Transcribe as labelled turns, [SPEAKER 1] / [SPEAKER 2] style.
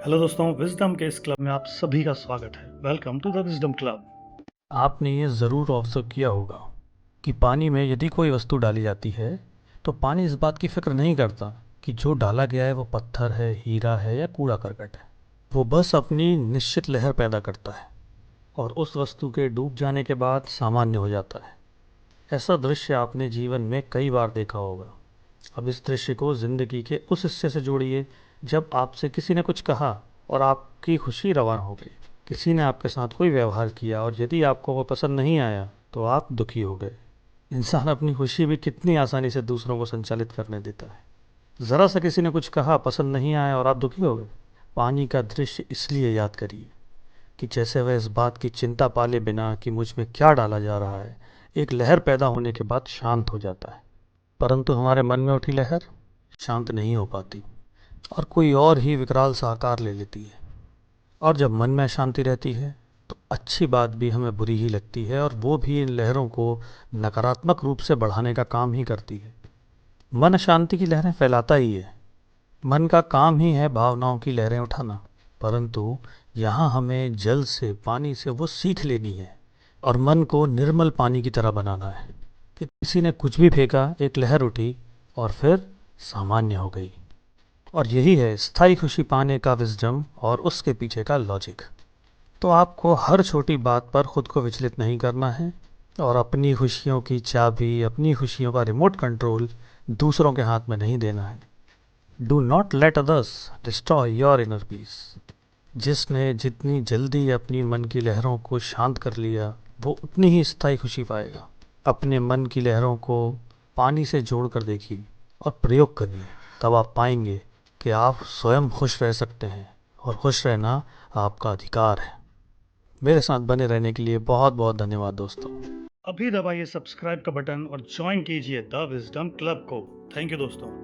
[SPEAKER 1] Hello दोस्तों, wisdom के इस क्लब में आप सभी का स्वागत है। Welcome to the Wisdom Club.
[SPEAKER 2] आपने ये ज़रूर ऑब्ज़र्व किया होगा कि पानी में यदि कोई वस्तु डाली जाती है तो पानी इस बात की फ़िक्र नहीं करता कि जो डाला गया है वो पत्थर है, हीरा है या कूड़ा करकट है। वो बस अपनी निश्चित लहर पैदा करता है और उस वस्तु के डूब जाने के बाद सामान्य हो जाता है। ऐसा दृश्य आपने जीवन में कई बार देखा होगा। अब इस दृश्य को ज़िंदगी के उस हिस्से से जोड़िए जब आपसे किसी ने कुछ कहा और आपकी खुशी रवान हो गई। किसी ने आपके साथ कोई व्यवहार किया और यदि आपको वो पसंद नहीं आया तो आप दुखी हो गए। इंसान अपनी खुशी भी कितनी आसानी से दूसरों को संचालित करने देता है। ज़रा सा किसी ने कुछ कहा, पसंद नहीं आया और आप दुखी हो गए। पानी का दृश्य इसलिए याद करिए कि जैसे वह इस बात की चिंता पाले बिना कि मुझ में क्या डाला जा रहा है, एक लहर पैदा होने के बाद शांत हो जाता है। परंतु हमारे मन में उठी लहर शांत नहीं हो पाती और कोई और ही विकराल सा आकार ले लेती है। और जब मन में शांति रहती है तो अच्छी बात भी हमें बुरी ही लगती है और वो भी इन लहरों को नकारात्मक रूप से बढ़ाने का काम ही करती है। मन शांति की लहरें फैलाता ही है। मन का काम ही है भावनाओं की लहरें उठाना। परंतु यहाँ हमें जल से, पानी से वो सीख लेनी है और मन को निर्मल पानी की तरह बनाना है कि किसी ने कुछ भी फेंका, एक लहर उठी और फिर सामान्य हो गई। और यही है स्थायी खुशी पाने का विजडम और उसके पीछे का लॉजिक। तो आपको हर छोटी बात पर खुद को विचलित नहीं करना है और अपनी खुशियों की चाबी, अपनी खुशियों का रिमोट कंट्रोल दूसरों के हाथ में नहीं देना है। Do not let others destroy your inner peace. जिसने जितनी जल्दी अपनी मन की लहरों को शांत कर लिया वो उतनी ही स्थायी खुशी पाएगा। अपने मन की लहरों को पानी से जोड़ कर देखिए और प्रयोग करिए। तब आप पाएंगे कि आप स्वयं खुश रह सकते हैं और खुश रहना आपका अधिकार है। मेरे साथ बने रहने के लिए बहुत बहुत धन्यवाद दोस्तों।
[SPEAKER 1] अभी दबाइए सब्सक्राइब का बटन और ज्वाइन कीजिए द विजडम क्लब को। थैंक यू दोस्तों।